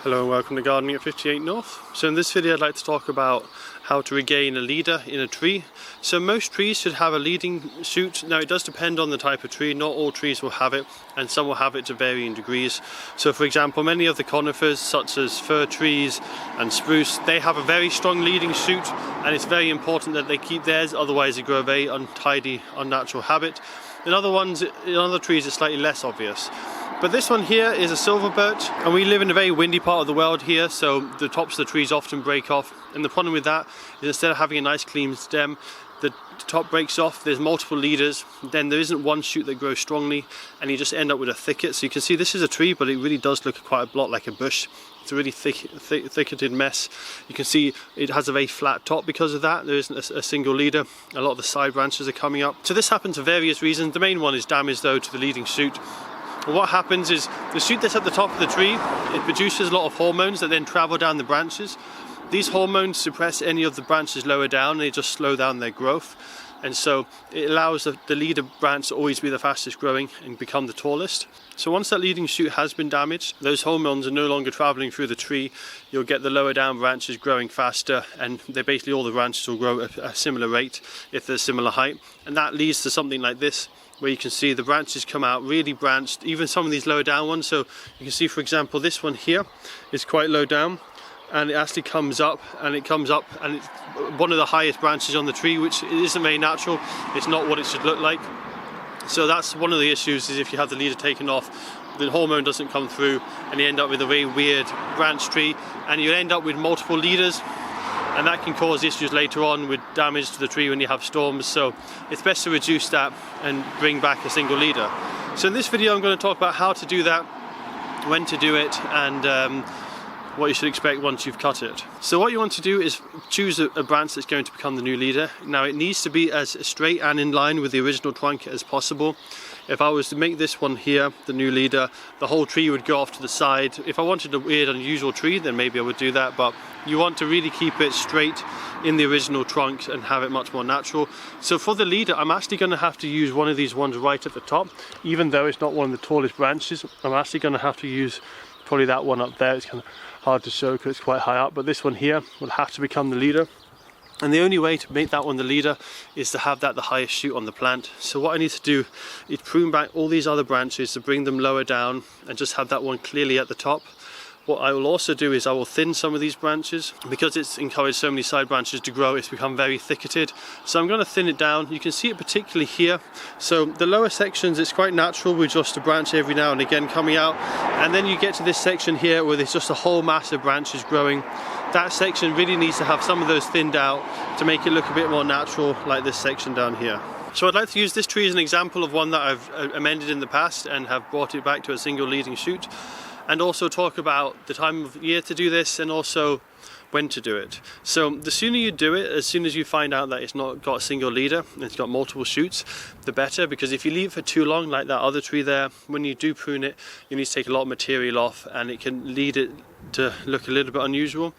Hello and welcome to Gardening at 58 North. So in this video I'd like to talk about how to regain a leader in a tree. So most trees should have a leading shoot. Now it does depend on the type of tree. Not all trees will have it, and some will have it to varying degrees. So for example, many of the conifers such as fir trees and spruce, they have a very strong leading shoot, and it's very important that they keep theirs, otherwise they grow a very untidy, unnatural habit. In other trees it's slightly less obvious. But this one here is a silver birch, and we live in a very windy part of the world here, so the tops of the trees often break off. And the problem with that is instead of having a nice clean stem, the top breaks off, there's multiple leaders, then there isn't one shoot that grows strongly, and you just end up with a thicket. So you can see this is a tree, but it really does look quite a lot like a bush. It's a really thicketed mess. You can see it has a very flat top because of that. There isn't a single leader. A lot of the side branches are coming up. So this happens for various reasons. The main one is damage though to the leading shoot. And what happens is the shoot that's at the top of the tree, it produces a lot of hormones that then travel down the branches. These hormones suppress any of the branches lower down, and they just slow down their growth. And so it allows the leader branch to always be the fastest growing and become the tallest. So once that leading shoot has been damaged, those hormones are no longer traveling through the tree. You'll get the lower down branches growing faster, and basically all the branches will grow at a similar rate if they're similar height. And that leads to something like this, where you can see the branches come out really branched, even some of these lower down ones. So you can see, for example, this one here is quite low down, and it actually comes up, and it's one of the highest branches on the tree, which isn't very natural. It's not what it should look like. So that's one of the issues, is if you have the leader taken off, the hormone doesn't come through, and you end up with a very weird branch tree, and you end up with multiple leaders. And that can cause issues later on with damage to the tree when you have storms. So it's best to reduce that and bring back a single leader. So in this video I'm going to talk about how to do that, when to do it, and what you should expect once you've cut it. So what you want to do is choose a branch that's going to become the new leader. Now it needs to be as straight and in line with the original trunk as possible. If I was to make this one here the new leader, the whole tree would go off to the side. If I wanted a weird, unusual tree, then maybe I would do that, but you want to really keep it straight in the original trunk and have it much more natural. So for the leader, I'm actually going to have to use one of these ones right at the top. Even though it's not one of the tallest branches, I'm actually going to have to use probably that one up there. It's kind of hard to show because it's quite high up, but this one here will have to become the leader. And the only way to make that one the leader is to have that the highest shoot on the plant. So what I need to do is prune back all these other branches to bring them lower down and just have that one clearly at the top. What I will also do is I will thin some of these branches. Because it's encouraged so many side branches to grow, it's become very thicketed. So I'm going to thin it down. You can see it particularly here. So the lower sections, it's quite natural with just a branch every now and again coming out. And then you get to this section here where there's just a whole mass of branches growing. That section really needs to have some of those thinned out to make it look a bit more natural, like this section down here. So I'd like to use this tree as an example of one that I've amended in the past and have brought it back to a single leading shoot. And also talk about the time of year to do this, and also when to do it. So the sooner you do it, as soon as you find out that it's not got a single leader and it's got multiple shoots, the better, because if you leave it for too long, like that other tree there, when you do prune it, you need to take a lot of material off, and it can lead it to look a little bit unusual.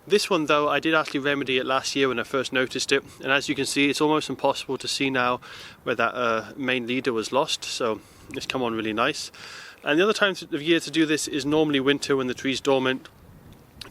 This one though, I did actually remedy it last year when I first noticed it, and as you can see, it's almost impossible to see now where that main leader was lost, so it's come on really nice. And the other time of year to do this is normally winter, when the tree's dormant.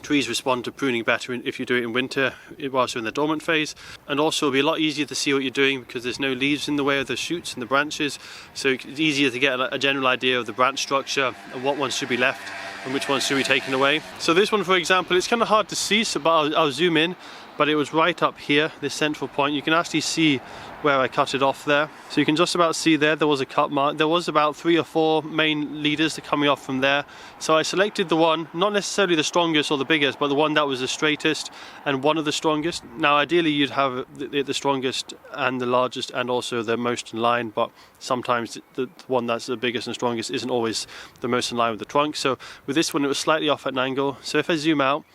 Trees respond to pruning better if you do it in winter whilst you're in the dormant phase, and also it'll be a lot easier to see what you're doing because there's no leaves in the way of the shoots and the branches, so it's easier to get a general idea of the branch structure and what ones should be left and which ones should be taken away. So this one, for example, it's kind of hard to see, so but I'll zoom in, but it was right up here, this central point. You can actually see where I cut it off there. So you can just about see there was a cut mark. There was about 3 or 4 main leaders that are coming off from there. So I selected the one, not necessarily the strongest or the biggest, but the one that was the straightest and one of the strongest. Now ideally you'd have the strongest and the largest and also the most in line, but sometimes the one that's the biggest and strongest isn't always the most in line with the trunk. So with this one it was slightly off at an angle. So if I zoom out,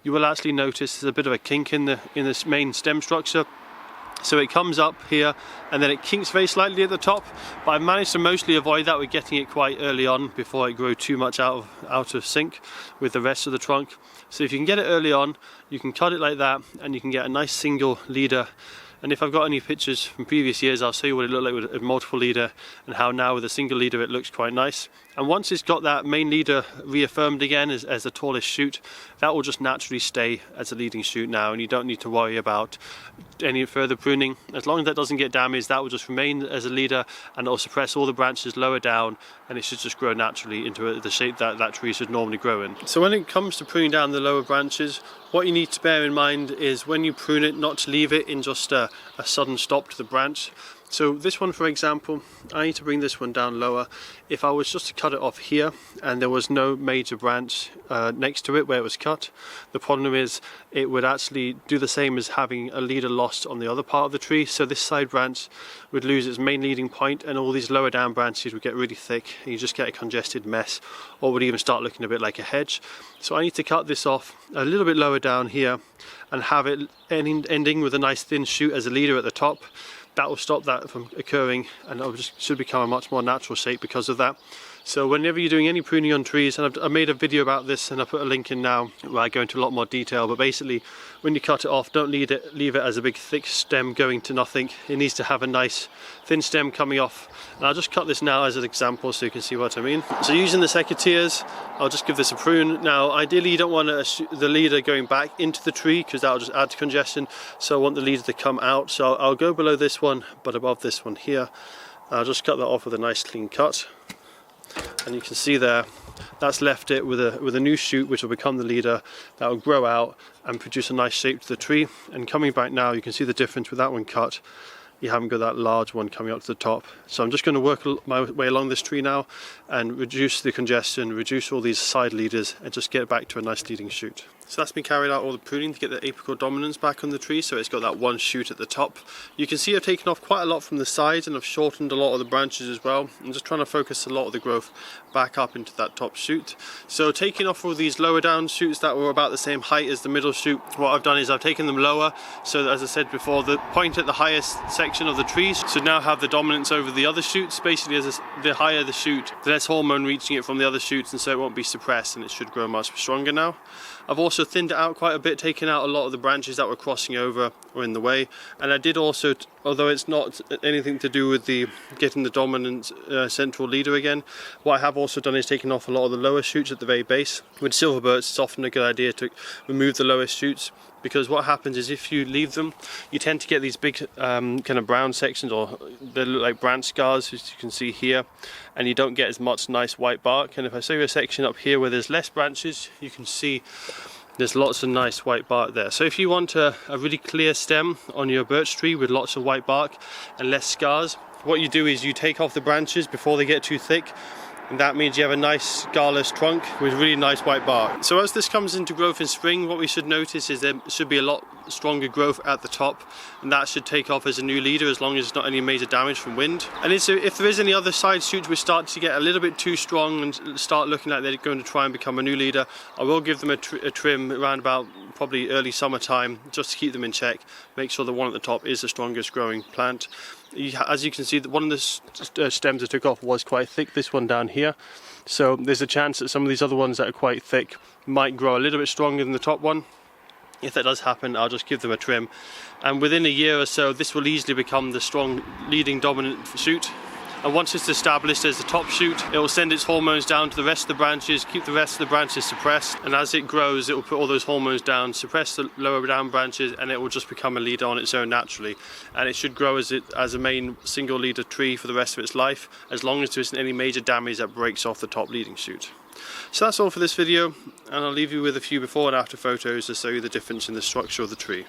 you will actually notice there's a bit of a kink in this main stem structure. So it comes up here and then it kinks very slightly at the top, but I've managed to mostly avoid that with getting it quite early on before it grew too much out of sync with the rest of the trunk. So if you can get it early on, you can cut it like that and you can get a nice single leader And if I've got any pictures from previous years, I'll show you what it looked like with a multiple leader and how now with a single leader it looks quite nice. And once it's got that main leader reaffirmed again as the tallest shoot, that will just naturally stay as a leading shoot now, and you don't need to worry about any further pruning. As long as that doesn't get damaged, that will just remain as a leader, and it will suppress all the branches lower down, and it should just grow naturally into the shape that that tree should normally grow in. So when it comes to pruning down the lower branches, what you need to bear in mind is when you prune it, not to leave it in just a sudden stop to the branch. So this one, for example, I need to bring this one down lower. If I was just to cut it off here and there was no major branch next to it where it was cut, the problem is it would actually do the same as having a leader lost on the other part of the tree. So this side branch would lose its main leading point, and all these lower down branches would get really thick, and you just get a congested mess, or would even start looking a bit like a hedge. So I need to cut this off a little bit lower down here and have it ending with a nice thin shoot as a leader at the top. That will stop that from occurring, and it just should become a much more natural shape because of that. So whenever you're doing any pruning on trees, and I've made a video about this and I put a link in now where I go into a lot more detail, but basically when you cut it off, don't leave it as a big thick stem going to nothing. It needs to have a nice thin stem coming off. And I'll just cut this now as an example so you can see what I mean. So using the secateurs, I'll just give this a prune. Now ideally you don't want the leader going back into the tree because that'll just add to congestion, so I want the leader to come out. So I'll go below this one but above this one here. I'll just cut that off with a nice clean cut. And you can see there, that's left it with a new shoot which will become the leader, that will grow out and produce a nice shape to the tree. And coming back now, you can see the difference with that one cut. You haven't got that large one coming up to the top. So I'm just going to work my way along this tree now and reduce the congestion, reduce all these side leaders, and just get it back to a nice leading shoot. So that's been carried out all the pruning to get the apical dominance back on the tree, so it's got that one shoot at the top. You can see I've taken off quite a lot from the sides and I've shortened a lot of the branches as well. I'm just trying to focus a lot of the growth back up into that top shoot. So taking off all these lower down shoots that were about the same height as the middle shoot, what I've done is I've taken them lower, so that, as I said before, the point at the highest section of the trees should now have the dominance over the other shoots. Basically, the higher the shoot, the less hormone reaching it from the other shoots, and so it won't be suppressed and it should grow much stronger now. I've also thinned it out quite a bit, taking out a lot of the branches that were crossing over or in the way. And I did also, although it's not anything to do with the getting the dominant central leader again, what I have also done is taken off a lot of the lower shoots at the very base. With silver birds, it's often a good idea to remove the lowest shoots, because what happens is if you leave them, you tend to get these big kind of brown sections, or they look like branch scars, as you can see here, and you don't get as much nice white bark. And if I show you a section up here where there's less branches, you can see there's lots of nice white bark there. So if you want a really clear stem on your birch tree with lots of white bark and less scars, what you do is you take off the branches before they get too thick, and that means you have a nice scarless trunk with really nice white bark. So as this comes into growth in spring, what we should notice is there should be a lot stronger growth at the top, and that should take off as a new leader as long as it's not any major damage from wind. And if there is any other side shoots which start to get a little bit too strong and start looking like they're going to try and become a new leader, I will give them a trim around about probably early summertime, just to keep them in check, make sure the one at the top is the strongest growing plant. As you can see, one of the stems I took off was quite thick, this one down here, so there's a chance that some of these other ones that are quite thick might grow a little bit stronger than the top one. If that does happen, I'll just give them a trim, and within a year or so this will easily become the strong leading dominant shoot. And once it's established as the top shoot, it will send its hormones down to the rest of the branches, keep the rest of the branches suppressed, and as it grows it will put all those hormones down, suppress the lower down branches, and it will just become a leader on its own naturally. And it should grow as a main single leader tree for the rest of its life, as long as there isn't any major damage that breaks off the top leading shoot. So that's all for this video, and I'll leave you with a few before and after photos to show you the difference in the structure of the tree.